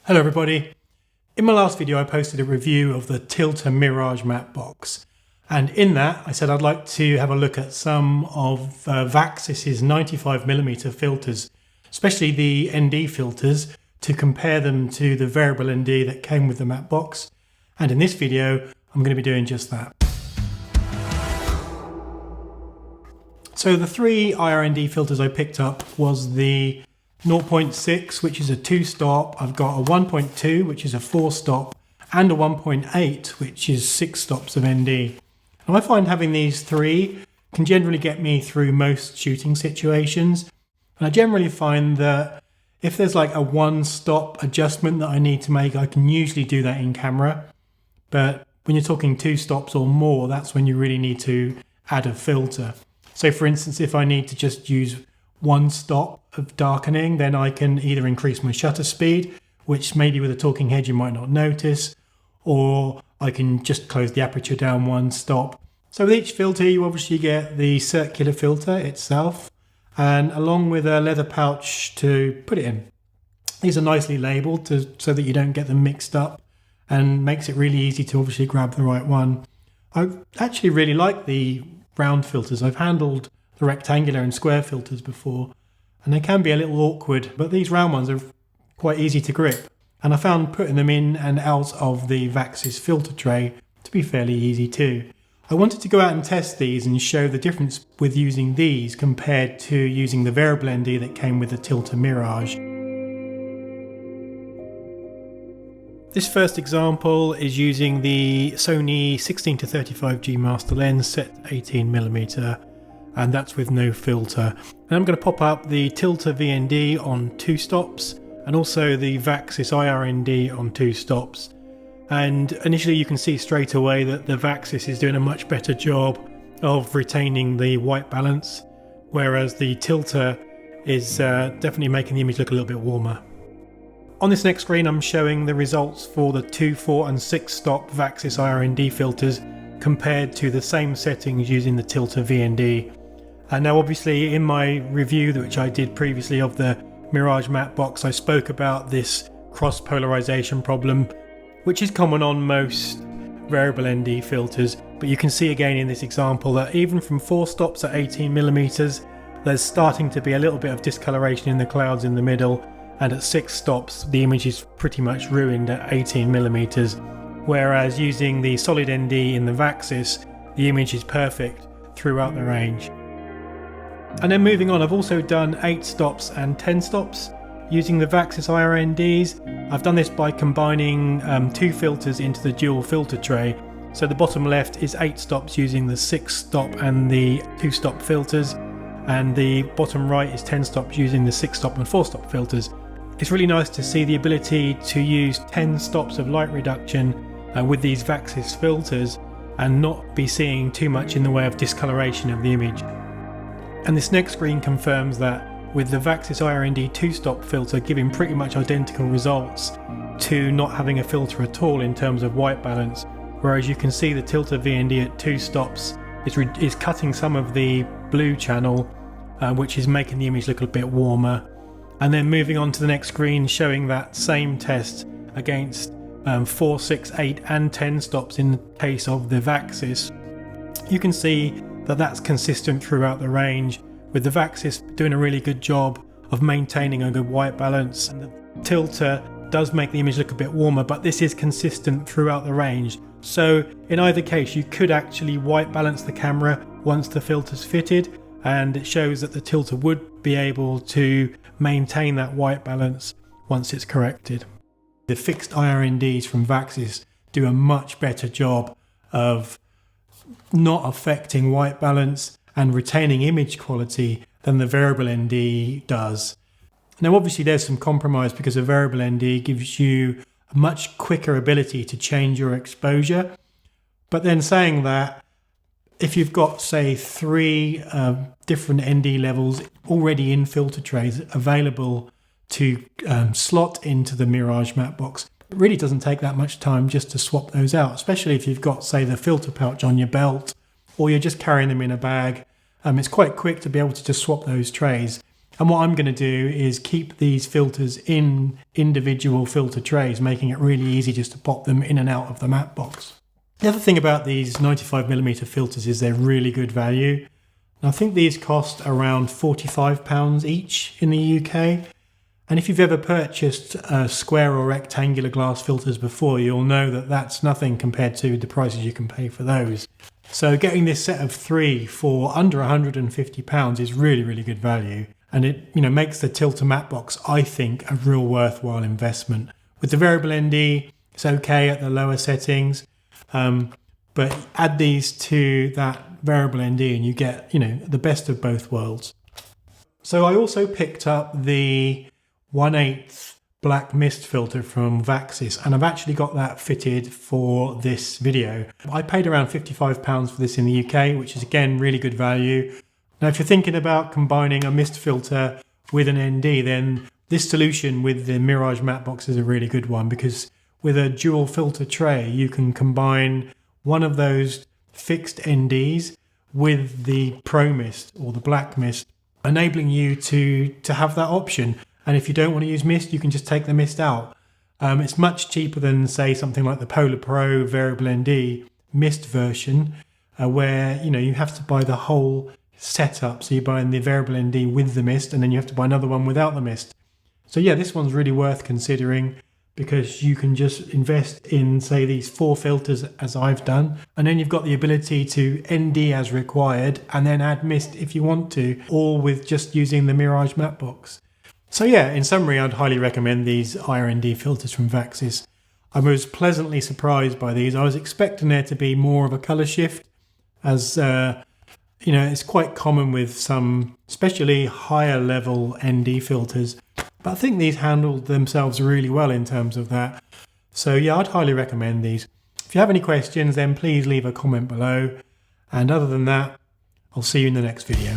Hello everybody. In my last video I posted a review of the Tilta Mirage matte box, and in that I said I'd like to have a look at some of Vaxis's 95mm filters, especially the ND filters, to compare them to the variable ND that came with the matte box, and in this video I'm going to be doing just that. So the three IRND filters I picked up was the 0.6, which is a 2-stop. I've got a 1.2, which is a 4-stop, and a 1.8, which is 6 stops of ND. And I find having these three can generally get me through most shooting situations. And I generally find that if there's like a 1-stop adjustment that I need to make, I can usually do that in camera. But when you're talking 2 stops or more, that's when you really need to add a filter. So for instance, if I need to just use 1 stop of darkening, then I can either increase my shutter speed, which maybe with a talking head you might not notice, or I can just close the aperture down 1 stop. So with each filter you obviously get the circular filter itself, and along with a leather pouch to put it in. These are nicely labelled so that you don't get them mixed up, and makes it really easy to obviously grab the right one. I actually really like the round filters. I've handled the rectangular and square filters before, and they can be a little awkward, but these round ones are quite easy to grip, and I found putting them in and out of the Vaxis filter tray to be fairly easy too. I wanted to go out and test these and show the difference with using these compared to using the variable ND that came with the Tilta Mirage. This first example is using the Sony 16-35G master lens set 18mm, and that's with no filter. And I'm going to pop up the Tilta VND on 2 stops and also the Vaxis IRND on 2 stops. And initially you can see straight away that the Vaxis is doing a much better job of retaining the white balance, whereas the Tilta is definitely making the image look a little bit warmer. On this next screen I'm showing the results for the 2, 4 and 6 stop Vaxis IRND filters compared to the same settings using the Tilta VND. And now obviously in my review which I did previously of the Mirage matte box, I spoke about this cross polarization problem, which is common on most variable ND filters, but you can see again in this example that even from 4 stops at 18mm there's starting to be a little bit of discoloration in the clouds in the middle, and at 6 stops the image is pretty much ruined at 18mm, whereas using the solid ND in the Vaxis the image is perfect throughout the range. And then moving on, I've also done 8 stops and 10 stops using the Vaxis IRNDs. I've done this by combining 2 filters into the dual filter tray. So the bottom left is 8 stops using the 6 stop and the 2 stop filters, and the bottom right is 10 stops using the 6 stop and 4 stop filters. It's really nice to see the ability to use 10 stops of light reduction with these Vaxis filters and not be seeing too much in the way of discoloration of the image. And this next screen confirms that with the Vaxis IRND 2-stop filter giving pretty much identical results to not having a filter at all in terms of white balance, whereas you can see the Tilta VND at 2 stops is cutting some of the blue channel, which is making the image look a bit warmer. And then moving on to the next screen showing that same test against 4, 6, 8 and 10 stops in the case of the Vaxis. You can see that that's consistent throughout the range, with the Vaxis doing a really good job of maintaining a good white balance, and the Tilta does make the image look a bit warmer, but this is consistent throughout the range. So in either case you could actually white balance the camera once the filter's fitted, and it shows that the Tilta would be able to maintain that white balance once it's corrected. The fixed IRNDs from Vaxis do a much better job of not affecting white balance and retaining image quality than the variable ND does. Now obviously there's some compromise because the variable ND gives you a much quicker ability to change your exposure, but then saying that, if you've got say 3 different ND levels already in filter trays available to slot into the Mirage matte box, it really doesn't take that much time just to swap those out, especially if you've got say the filter pouch on your belt or you're just carrying them in a bag. It's quite quick to be able to just swap those trays. And what I'm going to do is keep these filters in individual filter trays, making it really easy just to pop them in and out of the matte box. The other thing about these 95mm filters is they're really good value. I think these cost around £45 each in the UK. And if you've ever purchased square or rectangular glass filters before, you'll know that that's nothing compared to the prices you can pay for those. So getting this set of 3 for under £150 is really, really good value. And it makes the Tilta matte box, I think, a real worthwhile investment. With the variable ND, it's okay at the lower settings, but add these to that variable ND and you get, the best of both worlds. So I also picked up the 1/8 black mist filter from Vaxis, and I've actually got that fitted for this video. I paid around £55 for this in the UK, which is again really good value. Now if you're thinking about combining a mist filter with an ND, then this solution with the Mirage matte box is a really good one, because with a dual filter tray you can combine one of those fixed NDs with the Pro Mist or the black mist, enabling you to have that option. And if you don't want to use mist, you can just take the mist out. It's much cheaper than, say, something like the Polar Pro variable ND mist version, where you have to buy the whole setup. So you buy the variable ND with the mist, and then you have to buy another one without the mist. So yeah, this one's really worth considering, because you can just invest in, say, these 4 filters as I've done, and then you've got the ability to ND as required and then add mist if you want to, all with just using the Mirage matte box. So yeah, in summary, I'd highly recommend these IRND filters from Vaxis. I was pleasantly surprised by these. I was expecting there to be more of a colour shift, as it's quite common with some especially higher level ND filters. But I think these handled themselves really well in terms of that. So yeah, I'd highly recommend these. If you have any questions, then please leave a comment below. And other than that, I'll see you in the next video.